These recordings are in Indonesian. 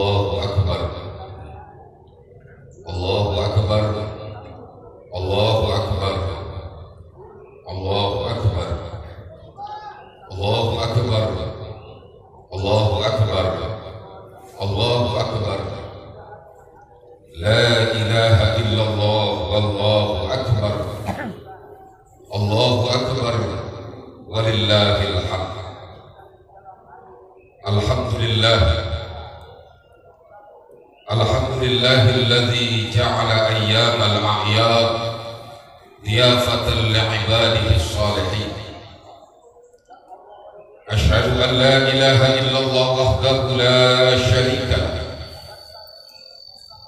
Allahu Akbar, Allahu Akbar, Allahu Akbar, Allahu Akbar, Allahu Akbar, Allahu Akbar, Allahu Akbar. La ilaha illallah, wallahu akbar, Allahu Akbar, walillahil hamd. Alhamdulillah, alhamdulillahilladzi ja'ala ayyamal a'yad diyafatan li'ibadihi shalihin. Asyhadu an la ilaha illallah wahdahu la syarika lah,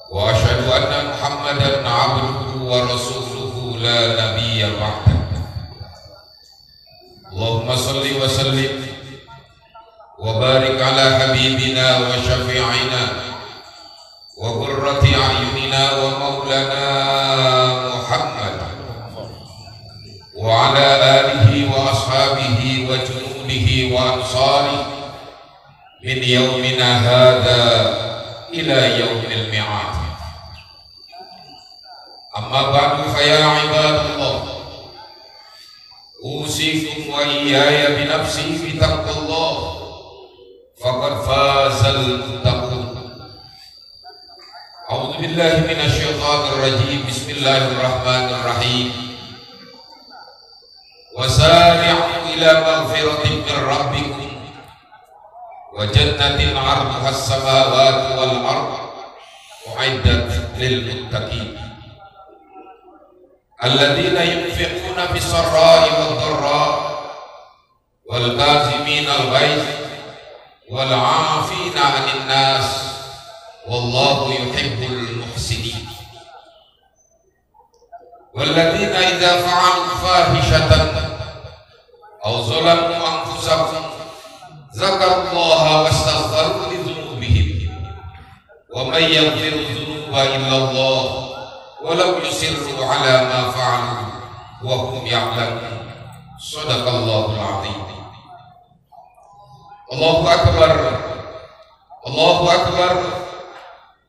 wa asyhadu anna Muhammadan 'abduhu wa rasuluhu la nabiyya ba'dah. Allahumma salli wa sallim wa barik ala habibina wa syafi'ina wa qurrati a'yunina wa maulana Muhammad wa ala alihi wa ashabihi wa junudihi wa ansari min yaumina hadha ila yaumil mi'ad. Amma ba'du fa ya ibadallah, usikum wa iyaya bi nafsi fi taqwallah, faqad fazal muttaqun. A'udzu billahi minasy syaithanir rajim. Bismillahirrahmanirrahim. Wasari'u ila maghfiratin min rabbikum wa jannatin 'arduha as-samawati wal ardh u'iddat lil muttaqin alladzina yunfiquna fis sarra'i wad dharra'i wal kazimina al ghaidh wal 'afina 'anil nas wallahu yuhibbul muhsinin. Walladzina idza fa'alu fahishatan aw zalamu anfusahum zakarullaha wastaghfaru li dhunubihim wa may yaghfiru dhunuba illa Allah wa lam yusirru ala ma fa'alu wa hum ya'lamun. Shadaqallahul 'azim. Allahu akbar, Allahu akbar,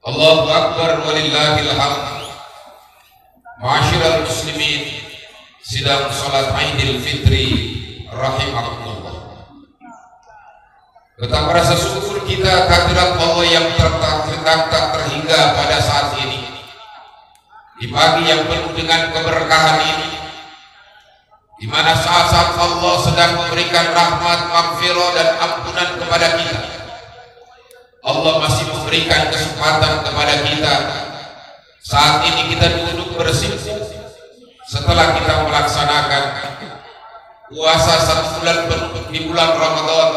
Allahu akbar, walillahil hamd. Ma'asyiral muslimin, sidang salat Idul Fitri rahimakumullah. Betapa rasa syukur kita kehadirat Allah yang tak terhingga pada saat ini, di pagi yang penuh dengan keberkahan ini, di mana saat-saat Allah sedang memberikan rahmat, maghfirah dan ampunan kepada kita. Allah masih memberikan kesempatan kepada kita. Saat ini kita duduk bersikukuh setelah kita melaksanakan puasa 1 bulan penuh di bulan Ramadan.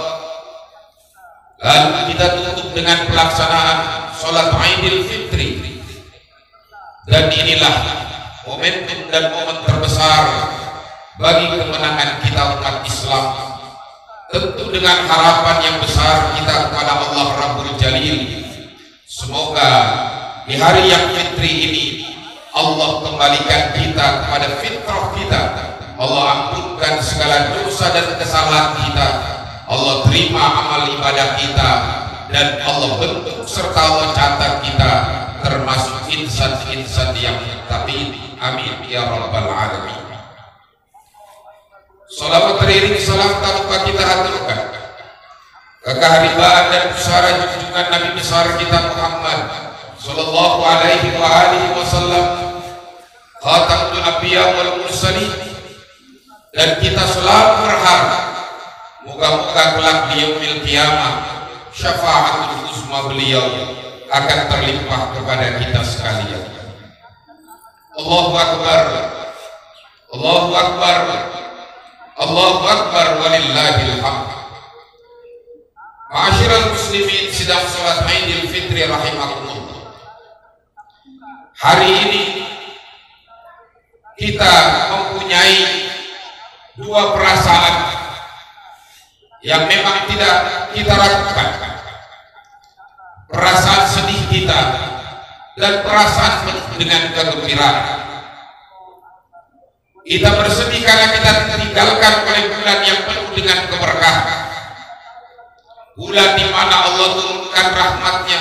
Lalu kita tutup dengan pelaksanaan sholat Idul Fitri. Dan inilah momentum dan momen terbesar bagi kemenangan kita umat Islam. Tentu dengan harapan yang besar kita kepada Allah Rabbul Jalil. Semoga di hari yang fitri ini Allah kembalikan kita kepada fitrah kita. Allah ampunkan segala dosa dan kesalahan kita. Allah terima amal ibadah kita, dan Allah bentuk serta Allah catat kita termasuk insan-insan yang muttaqin. Amin ya rabbal alamin. Salawat teriring salam tak lupa kita haturkan kehadiran dan pusara junjungan Nabi besar kita Muhammad sallallahu alaihi wa alihi wasallam, khatamul anbiya wal mursalin. Dan kita selalu berharap moga-moga kelak di yaumil qiyamah syafaatul uzma beliau akan terlimpah kepada kita sekalian. Allahu akbar, Allahu akbar, Allahu akbar, walillahil hamd. Ma'asyiral muslimin, sidang salat Idul Fitri rahimakumullah. Hari ini kita mempunyai dua perasaan yang memang tidak kita ragukan. Perasaan sedih kita dan perasaan penuh dengan kegembiraan. Kita bersedih karena kita ditinggalkan oleh bulan yang penuh dengan keberkahan, bulan di mana Allah turunkan rahmatnya,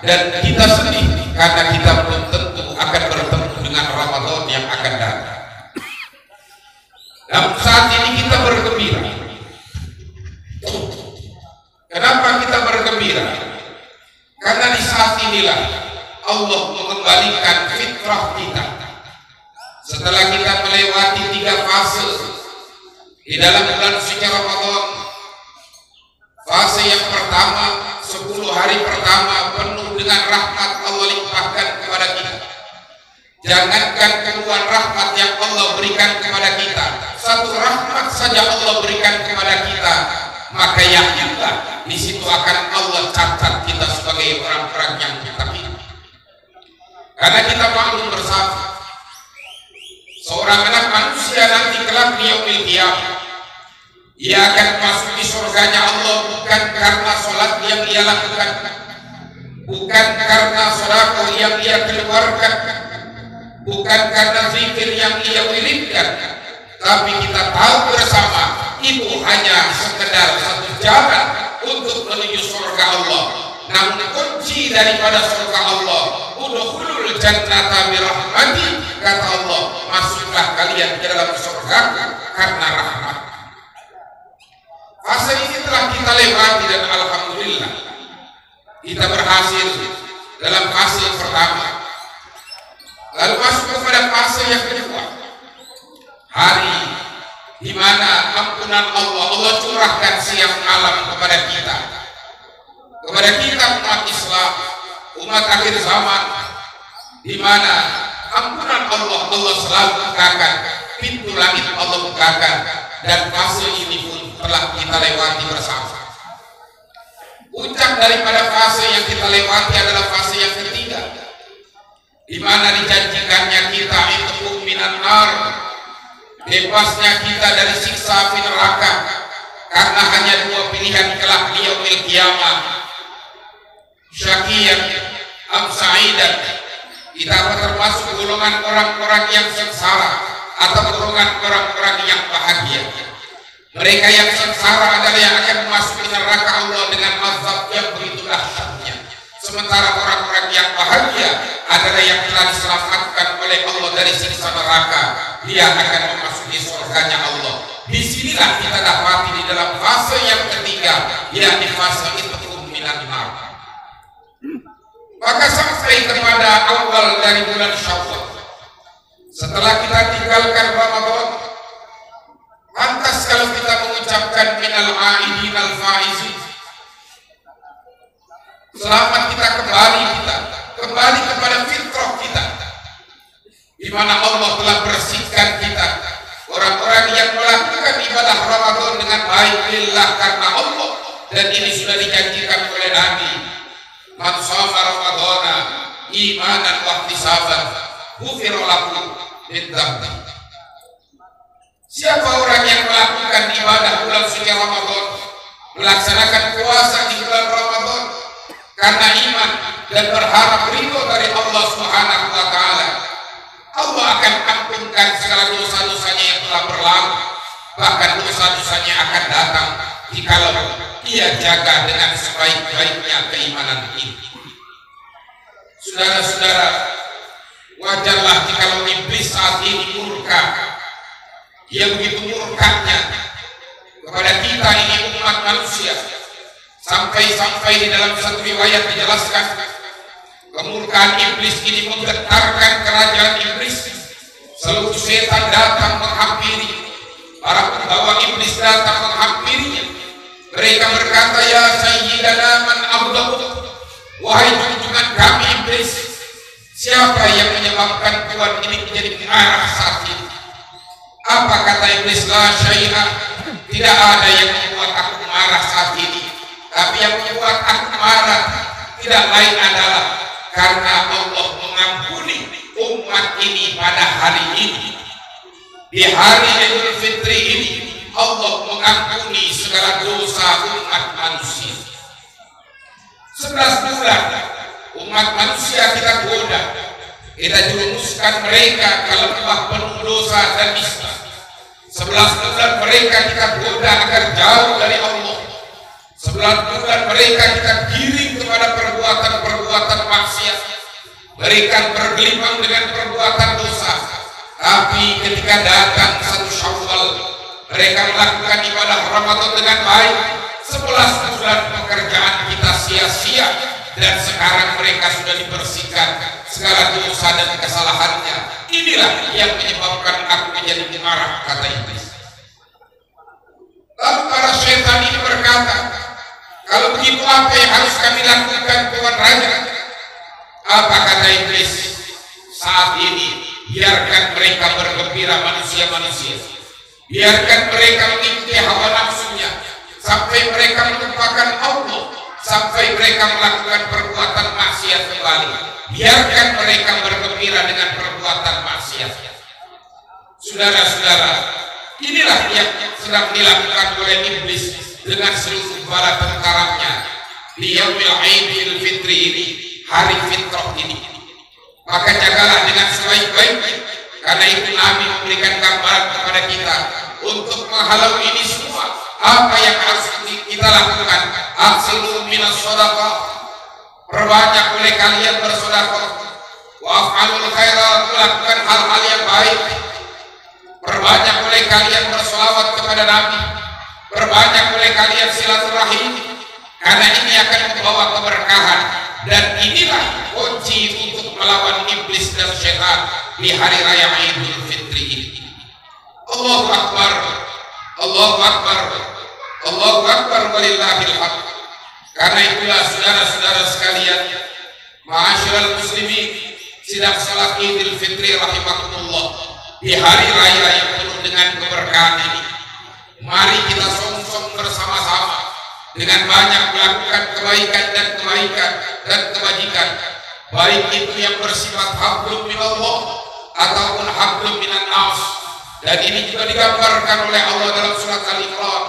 dan kita sedih karena kita belum tentu akan bertemu dengan Ramadan yang akan datang. Namun saat ini kita bergembira. Kenapa kita bergembira? Karena di saat inilah Allah mengembalikan fitrah kita. Setelah kita melewati 3 fase di dalam bulan suci Ramadan. Fase yang pertama, 10 hari pertama penuh dengan rahmat Allah limpahkan kepada kita. Jangankan keluar rahmat yang Allah berikan kepada kita, satu rahmat saja Allah berikan kepada kita, maka yakinlah di situ akan Allah catat kita sebagai orang-orang yang muttaqin. Karena kita maklum bersama, seorang anak manusia nanti kelak di yaumil qiyamah, ia akan masuk di surganya Allah bukan karena sholat yang ia lakukan, bukan karena sedekah yang ia keluarkan, bukan karena zikir yang ia wiridkan, tapi kita tahu bersama itu hanya sekedar satu jalan untuk menuju surga Allah. Namun kunci daripada surga Allah, udkhulul jannata birahmati, kata Allah, masuklah kalian ke dalam surga karena rahmat. Fase ini telah kita lewati dan alhamdulillah kita berhasil dalam fase pertama. Lalu masuk kepada fase yang kedua, hari di mana ampunan Allah curahkan siang malam kepada kita umat Islam, umat akhir zaman, di mana ampunan Allah selalu bukakan, pintu langit Allah bukakan, dan fase ini pun telah kita lewati bersama. Puncak daripada fase yang kita lewati adalah fase yang ketiga, di mana dijanjikannya kita itu minan nar, bebasnya kita dari siksa api neraka, karena hanya 2 pilihan kelak di yaumil qiyamah, syaqiyan am sa'idan. Kita termasuk golongan orang-orang yang sengsara atau golongan orang-orang yang bahagia. Mereka yang sengsara adalah yang akan memasuki neraka Allah dengan azab yang begitu dahsyatnya. Sementara orang-orang yang bahagia adalah yang telah diselamatkan oleh Allah dari siksa neraka. Dia akan memasuki surganya Allah. Disinilah kita dapati di dalam fase yang ketiga, yakni fase itqum minan nar. Maka sampai kepada awal dari bulan Syawal, setelah kita tinggalkan Ramadan, pantas kalau kita mengucapkan minal aidin al faizin, selamat kita kembali kepada fitrah kita, di mana Allah telah bersihkan kita, orang-orang yang melakukan ibadah Ramadan dengan baik lillah karena Allah, dan ini sudah dijanjikan oleh Nabi, man shoma ramadhana imanan wa ihtisaban ghufira lahu min dzambi. Siapa orang yang melakukan ibadah bulan suci Ramadan, melaksanakan puasa di bulan Ramadan karena iman dan berharap ridho dari Allah Subhanahu wa taala, Allah akan ampunkan segala dosa-dosanya yang telah berlalu, bahkan dosa-dosanya akan datang jikalau ia jaga dengan sebaik-baiknya keimanan ini. Saudara-saudara, wajarlah jikalau iblis saat ini murka. Dia begitu murkanya kepada kita ini umat manusia, sampai di dalam satu riwayat dijelaskan kemurkaan iblis ini menggetarkan kerajaan iblis. Seluruh setan datang menghampiri, para pembawa iblis datang menghampirinya. Mereka berkata, ya sayyidana man abdahu, wahai junjungan kami iblis, siapa yang menyebabkan Tuhan ini menjadi marah saat ini? Apa kata iblis? La syai'a, tidak ada yang membuat aku marah saat ini, tapi yang membuat aku marah tidak lain adalah karena Allah mengampuni umat ini pada hari ini. Di hari Idul Fitri ini Allah mengampuni segala dosa umat manusia. 11 bulan umat manusia kita goda, kita jerumuskan mereka ke lembah penuh dosa dan nista. 11 bulan mereka kita goda agar jauh dari Allah. 11 bulan mereka kita giring kepada perbuatan-perbuatan maksiat, mereka bergelimang dengan perbuatan dosa. Tapi ketika datang 1 Syawal, mereka melakukan ibadah Ramadan dengan baik. 11 bulan pekerjaan kita sia-sia, dan sekarang mereka sudah dibersihkan segala dosa dan kesalahannya. Inilah yang menyebabkan aku menjadi marah, kata iblis. Lalu para syaitan ini berkata, kalau begitu apa yang harus kami lakukan, Tuan Raja? Apa kata iblis? Saat ini biarkan mereka bergembira, manusia-manusia. Biarkan mereka mengikuti hawa nafsunya sampai mereka melupakan Allah, sampai mereka melakukan perbuatan maksiat kembali. Biarkan mereka bergembira dengan perbuatan maksiat. Saudara-saudara, inilah yang sedang dilakukan oleh iblis dengan seluruh bala tentaranya di Yaumil Aidil Fitri ini, hari fitrah ini. Maka jagalah dengan sebaik-baiknya, karena itu Nabi memberikan gambaran kepada kita untuk menghalau ini semua. Apa yang harus kita lakukan? Aksilu minas shadaqah, perbanyak oleh kalian bersedekah. Wa af'alul khairat, melakukan hal-hal yang baik. Perbanyak oleh kalian bersolawat kepada Nabi. Perbanyak oleh kalian silaturahim, karena ini akan membawa keberkahan. Dan inilah kunci untuk melawan iblis dan syaitan di hari raya Idul Fitri ini. Allahu Akbar, Allahu Akbar, Allahu Akbar, walillahil hamd. Karena itulah saudara-saudara sekalian, ma'asyiral muslimin, sidang salat Idul Fitri rahimakumullah, di hari raya yang penuh dengan keberkahan ini, mari kita song-song bersama-sama dengan banyak melakukan kebaikan dan kebajikan, baik itu yang bersifat hablum minallah ataupun hablum minan nas. Dan ini juga digambarkan oleh Allah dalam surat Al-Imran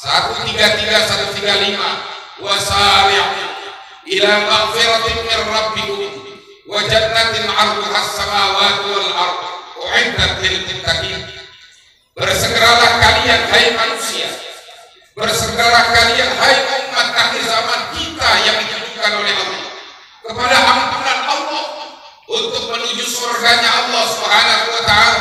133 135, wasari'u ila maghfiratin min rabbikum wa jannatin 'arduha as-samawati wal ardh u'iddat lil muttaqin. Bersegeralah kalian hai manusia, bersegeralah kalian hai umat akhir zaman kita yang ditujukan oleh Allah kepada ampunan Allah untuk menuju surganya Allah Subhanahu wa ta'ala,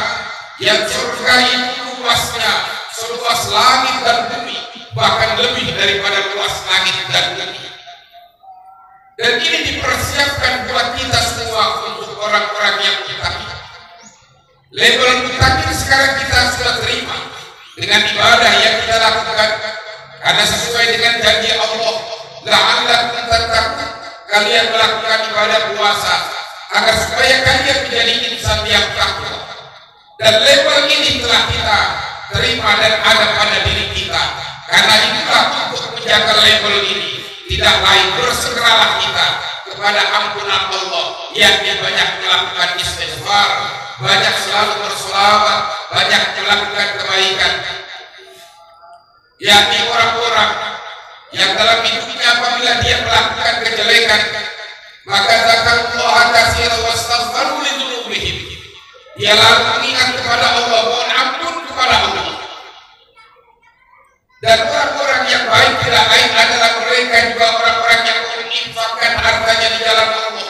yang surga itu luasnya seluas langit dan bumi, bahkan lebih daripada luas langit dan bumi. Dan ini dipersiapkan buat kita semua untuk orang-orang yang mutakin. Label mutakin sekarang kita sudah terima dengan ibadah yang kita lakukan, karena sesuai dengan janji Allah, la'allakum tattaqun, kalian melakukan ibadah puasa agar supaya kalian menjadi insan yang takwa. Dan label ini telah kita terima dan ada pada diri kita. Karena itulah untuk menjaga label ini, tidak lain bersegeralah kita kepada ampunan Allah, yakni banyak melakukan istighfar, banyak selalu berselawat, banyak melakukan kebaikan. Yakni orang-orang yang dalam hidupnya apabila dia melakukan kejelekan, maka zakarullaha katsiran wastaghfaru li dzunubihim, dia lalu mengingat kepada Allah, mohon ampun kepada Allah. Dan orang-orang yang baik tidak lain adalah mereka juga orang-orang yang menginfakkan hartanya di jalan Allah,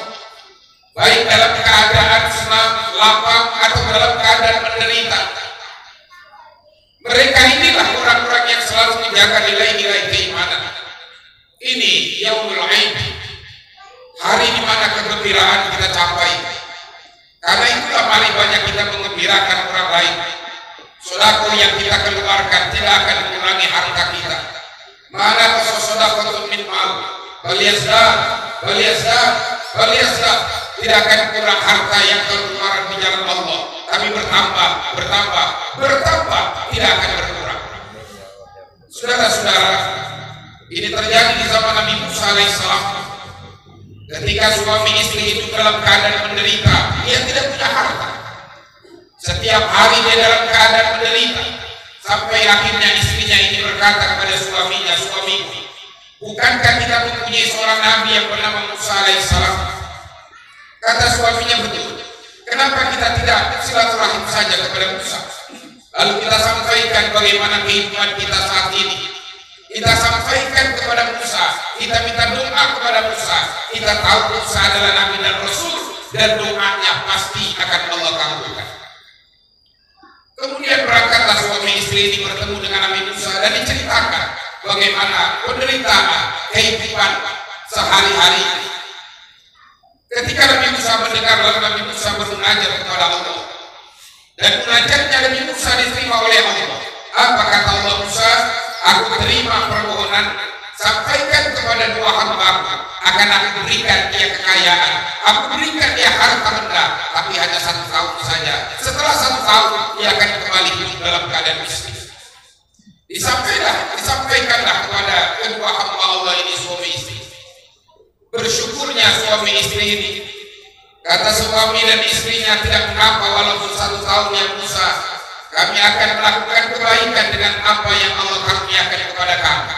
baik dalam keadaan senang, lapang, atau dalam keadaan menderita. Mereka inilah orang-orang yang selalu menjaga nilai-nilai keimanan. Ini Yaumul Aid, hari di mana kegembiraan kita capai. Karena itulah mari banyak kita mengembirakan orang lain. Sedekah yang kita keluarkan tidak akan mengurangi harta kita. Mana sedekah min mal, baliyazda, tidak akan kurang harta yang keluar di jalan Allah. Tapi bertambah, tidak akan berkurang. Saudara-saudara, ini terjadi di zaman Nabi Musa alaihissalam. Ketika suami istri itu dalam keadaan menderita, dia tidak punya harta. Setiap hari dia dalam keadaan menderita, sampai akhirnya istrinya ini berkata kepada suaminya, suamiku, bukankah kita mempunyai seorang nabi yang bernama Musa alaihissalam? Kata suaminya, betul. Kenapa kita tidak silaturahim saja kepada Musa? Lalu kita sampaikan bagaimana kehidupan kita saat ini. Kita sampaikan kepada Musa kita minta doa kepada Musa. Kita tahu Musa adalah Nabi dan Rasul, dan doanya pasti akan Allah kabulkan. Kemudian berangkatlah suami istri ini bertemu dengan Nabi Musa dan diceritakan bagaimana penderitaan kehidupan sehari-hari. Ketika Nabi Musa mendengar, lalu Nabi Musa bermunajat kepada Allah, dan munajatnya Nabi Musa diterima oleh Allah. Apa kata Allah Musa? Aku terima permohonan, sampaikan kepada dua hamba-Mu, akan aku berikan dia kekayaan, aku berikan dia harta benda, tapi hanya 1 tahun saja. Setelah 1 tahun dia akan kembali hidup dalam keadaan miskin. Disampaikanlah kepada kedua hamba Allah ini, suami istri. Bersyukurnya suami istri ini. Kata suami dan istrinya, tidak mengapa walaupun 1 tahun ya Musa, kami akan melakukan kebaikan dengan apa yang Allah karuniakan kepada kami.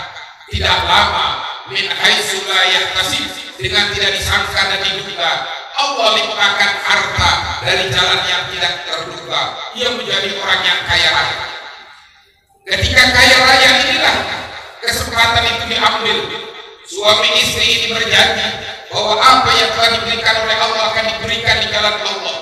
Tidak lama, min haitsu la yahtasib, dengan tidak disangka dan diduga, Allah limpahkan harta dari jalan yang tidak terduga. Ia menjadi orang yang kaya raya. Ketika kaya raya inilah kesempatan itu diambil. Suami istri ini berjanji bahwa apa yang telah diberikan oleh Allah akan diberikan di jalan Allah.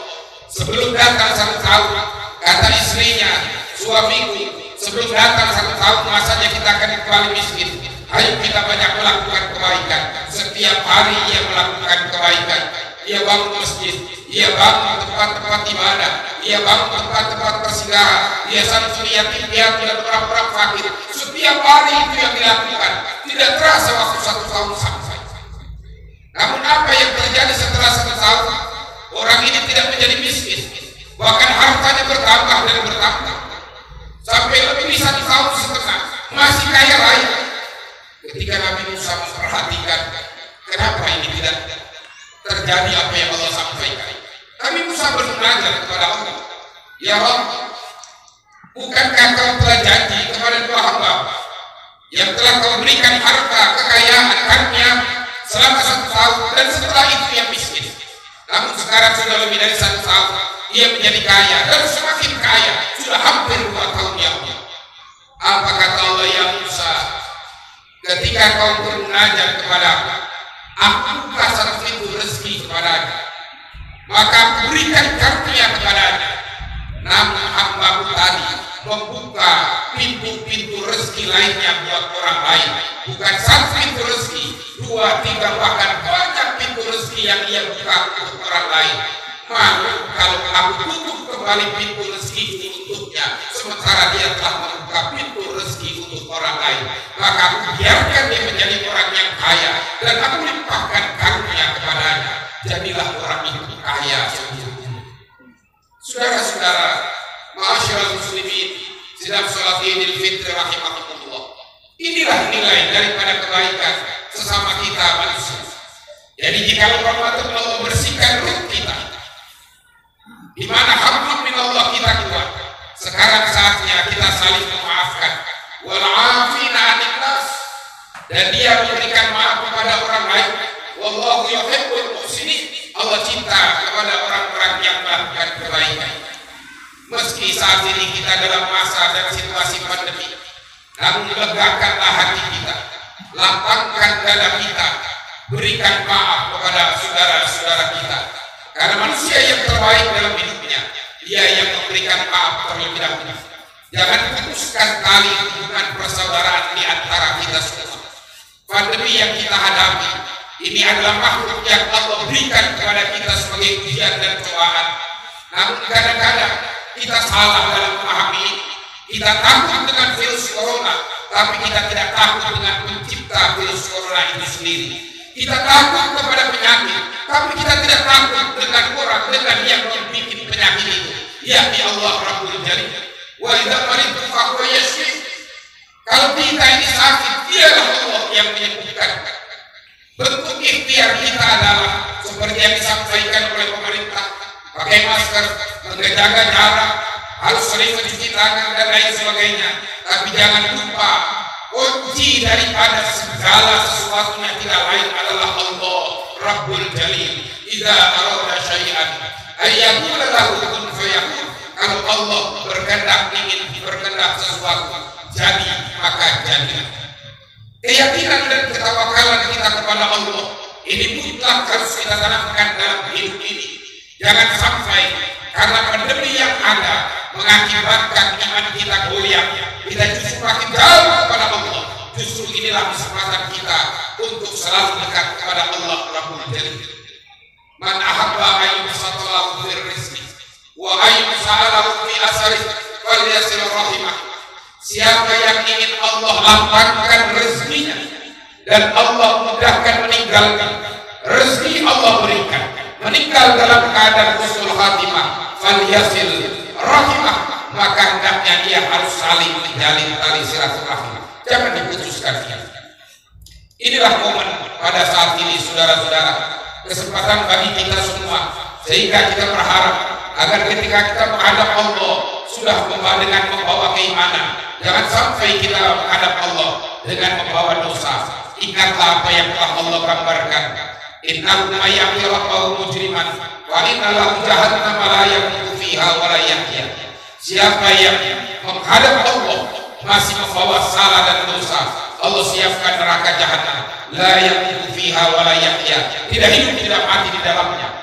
Sebelum datang 1 tahun, kata istrinya, suamiku, sebelum datang 1 tahun masanya kita akan kembali miskin. Ayo kita banyak melakukan kebaikan. Setiap hari ia melakukan kebaikan. Ia bangun masjid, ia bangun tempat-tempat ibadah, ia bangun tempat-tempat persinggahan, ia santuni yatim piatu dan orang-orang fakir. Setiap hari itu yang dilakukan. Tidak terasa waktu 1 tahun sampai. Namun apa yang terjadi setelah 1 tahun? Orang ini tidak menjadi miskin, bahkan hartanya bertambah dan bertambah sampai lebih 1,5 tahun masih kaya raya. Ketika Nabi Musa memperhatikan, kenapa ini tidak terjadi apa yang Allah sampaikan? Nabi Musa bermunajat kepada Allah, ya Rabb, bukankah kau telah janji kepada dua hamba yang telah kau berikan harta, kekayaan, karunia selama 1 tahun, dan setelah itu ia miskin. Namun sekarang sudah lebih dari 1 tahun, ia menjadi kaya dan semakin kaya, sudah hampir 2 tahun ya Allah. Apa kata Allah, ya Musa, ketika kau bermunajat kepada aku buka 1 pintu rezeki kepadanya, maka aku berikan karunia kepadanya. Namun hamba-Mu tadi membuka pintu-pintu rezeki lainnya buat orang lain. Bukan 1 pintu rezeki, 2, 3, bahkan banyak pintu rezeki yang ia buka untuk orang lain. Malu kalau aku tutup kembali pintu rezeki untuknya, sementara dia telah membuka pintu rezeki untuk orang lain. Maka aku biarkan dia menjadi orang yang kaya, dan aku limpahkan karunia kepadanya. Jadilah orang itu kaya. Saudara-saudara, ma'asyiral muslimin, sedang sholat Idul Fitri rahimakumullah. Inilah nilai daripada kebaikan sesama kita manusia. Jadi jika Ramadan Allah bersihkan ruh kita, di mana hablum minallah kita kuat, sekarang saatnya kita saling memaafkan. Wal 'afina 'anil nas, dan dia memberikan maaf kepada orang lain. Wallahu yuhibbul muhsinin, Allah cinta kepada orang-orang yang melakukan kebaikan. Meski saat ini kita dalam masa dan situasi pandemi, namun legakanlah hati kita, lapangkan dada kita, berikan maaf kepada saudara-saudara kita. Karena manusia yang terbaik dalam hidupnya, dia yang memberikan maaf terlebih dahulu. Jangan putuskan tali hubungan persaudaraan di antara kita semua. Pandemi yang kita hadapi ini adalah makhluk yang Allah berikan kepada kita sebagai ujian dan cobaan. Namun kadang-kadang kita salah dalam memahami. Kita takut dengan virus corona, tapi kita tidak takut dengan pencipta virus corona itu sendiri. Kita takut kepada penyakit, tapi kita tidak takut dengan orang, dengan yang membuat penyakit itu, yakni Allah Rabbul Jalil. Wa idza maridtu fa huwa yashfi. Kalau kita ini sakit, dialah Allah yang menyembuhkan. Bentuk ikhtiar kita adalah seperti yang disampaikan oleh pemerintah: pakai masker, menjaga jarak, harus sering mencuci tangan dan lain sebagainya. Tapi jangan lupa, kunci daripada segala sesuatu yang tidak lain adalah Allah Rabbul Jalil. Idza arada syai'an ayyaqula lahu kun fayakun. Kalau Allah berkehendak ingin berkehendak sesuatu jadi, maka jadi. Keyakinan dan ketawakalan kita kepada Allah ini mutlak harus kita tanamkan dalam hidup ini. Jangan sampai karena pandemi yang ada mengakibatkan iman kita goyah, kita justru makin jauh kepada Allah. Justru inilah kesempatan kita untuk selalu dekat kepada Allah Rabbul Jalil. Man ahabba ayyusatalahu fir rizqi wa ayyusalahu fi asari falyasil rahimah. Siapa yang ingin Allah lapangkan rezekinya dan Allah mudahkan meninggalkan, rezeki Allah berikan, meninggal dalam keadaan husnul khatimah, falyasil rahimah, maka hendaknya dia harus saling menjalin tali silaturahim, jangan diputuskan. Inilah momen pada saat ini, saudara-saudara, kesempatan bagi kita semua, sehingga kita berharap agar ketika kita menghadap Allah sudah dengan membawa keimanan, jangan sampai kita menghadap Allah dengan membawa dosa. Ingatlah apa yang telah Allah gambarkan, innahu may yaqulu mujriman wa inna lahu jahannama la yamutu fiha wa la yahya. Siapa yang menghadap Allah masih membawa salah dan dosa, Allah siapkan neraka jahanam, la yamutu fiha wa la yahya, tidak hidup tidak mati di dalamnya.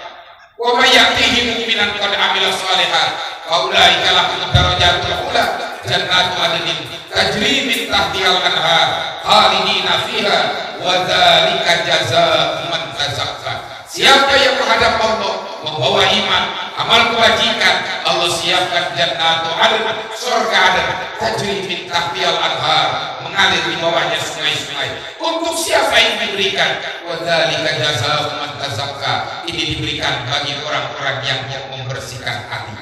Wa may ya'tihi mu'minan qad 'amila shalihan fa ulaika lahum darajatul ula jannatu adnin tajri min tahtihal anhar khalidina fiha wa dzalika jazaa'u man tazakka. Siapa yang menghadap Allah membawa iman, amal kebajikan, Allah siapkan jannatu adn, surga adn, tajri min tahtihal anhar, mengalir di bawahnya sungai-sungai. Untuk siapa yang diberikan? Wa dzalika jazaa'u man tazakka. Ini diberikan bagi orang-orang yang membersihkan hati.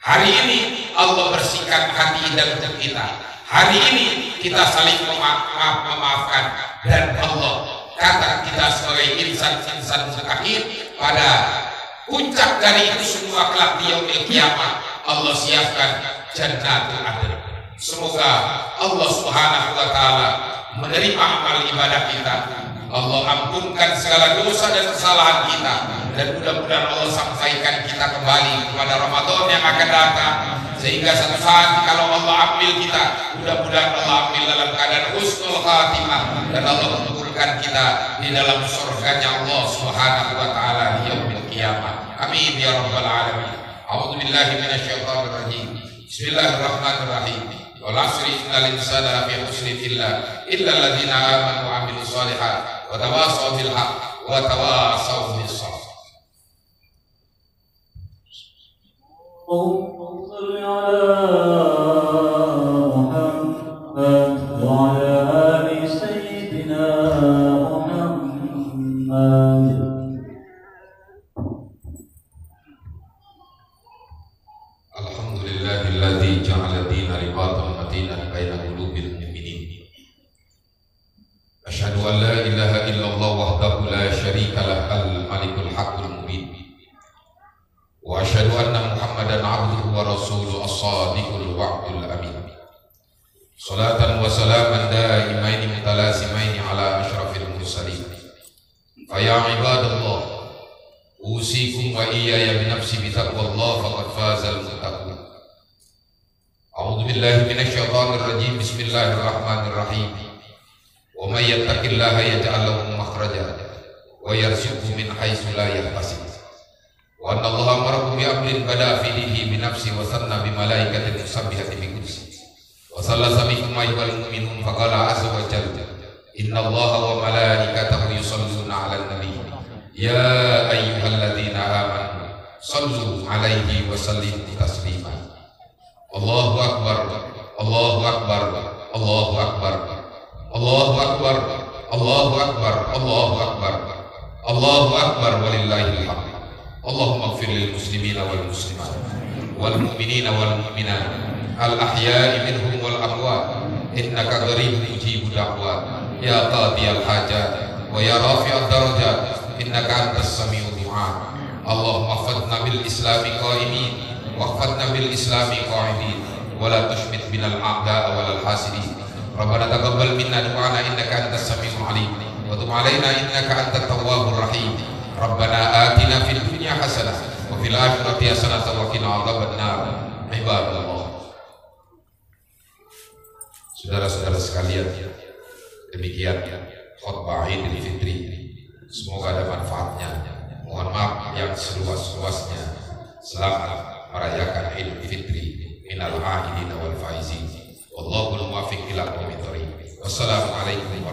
Hari ini Allah bersihkan hati dan tubuh kita. Hari ini kita saling memaafkan, dan Allah kata kita sebagai insan-insan mutakin pada puncak dari itu semua kelak di yaumil kiamat Allah siapkan jannatul adn. Semoga Allah Subhanahu wa taala menerima amal ibadah kita. Allah ampunkan segala dosa dan kesalahan kita, dan mudah-mudahan Allah sampaikan kita kembali kepada Ramadan yang akan datang, sehingga satu saat kalau Allah ambil kita, mudah-mudahan Allah ambil dalam keadaan husnul khatimah, dan Allah mengumpulkan kita di dalam surganya Allah Subhanahu wa taala di yaumil qiyamah. Amin ya rabbal alamin. A'udzu billahi minasyaitonir rajim. Bismillahirrahmanirrahim. Wal 'asri innal insana lafi khusrin illa alladziina aamanu wa 'amilus shalihaati wa tawassaw bil haqq wa tawassaw bis sabr. اللهم صل على محمد وعلى آل سيدنا محمد. Alhamdulillahilladzi ja'ala dina ribatan matinan baina qulubil mu'minin. Asyhadu an la ilaha illallah wahdahu la syarika lah al-malikul haqqul mubin. Wa asyhadu anna Muhammadan 'abduhu wa rasuluhu as-shadiqul wa'dul amin. Salatan wa salaman daimaini mutalazimaini ala asyrafil mursalin. Fa ya ibadallah, usikum wa iyaya bi nafsi bi taqwallah faqad fazal muttaqun. A'udzu billahi minasyaitonir rajim. Bismillahirrahmanirrahim. Wa may yattaqillaha yaj'al lahu makhraja wa yarzuqhu min haitsu la yahtasib. Wa anna Allaha amarakum bi amrin bada fihi bi nafsi wa sanna bi malaikatin musabbihati bi qudsi. Wa sallasa bikum ayyuhal mu'minun faqala azza wa jalla inna Allaha wa malaikatahu yusalluna 'alan nabiy. Ya ayyuhalladzina amanu sallu 'alaihi wa sallimu taslima. Allahu akbar, Allahu akbar, Allahu akbar, Allahu akbar, Allahu akbar, Allahu akbar, Allahu akbar walillahil hamd. Allahumma ighfir lil muslimina wal muslimat wal mu'minina wal mu'minat al ahya'i minhum wal amwat innaka qaribun mujibud da'wat ya qadiyal hajat wa ya rafi'ad darajat innaka antas sami'ud du'a. Allahumma fadna bil islami qa'imin wa fadna bil islami qa'idin wa la tushmit binal a'da'a wal hasidin. Rabbana taqabbal minna du'ana innaka antas sami'ul 'alim wa tub 'alaina innaka antat tawwabur rahim. Rabbana atina fid dunya hasanah wa fil akhirati hasanah wa qina adzabannar. Ibadallah. Saudara-saudara sekalian, Demikian khutbah Idul Fitri, semoga ada manfaatnya. Mohon maaf yang seluas-luasnya. Selamat merayakan Idul Fitri minal aidin wal faizin. Wallahul muwaffiq ila aqwamit thoriq. Wassalamualaikum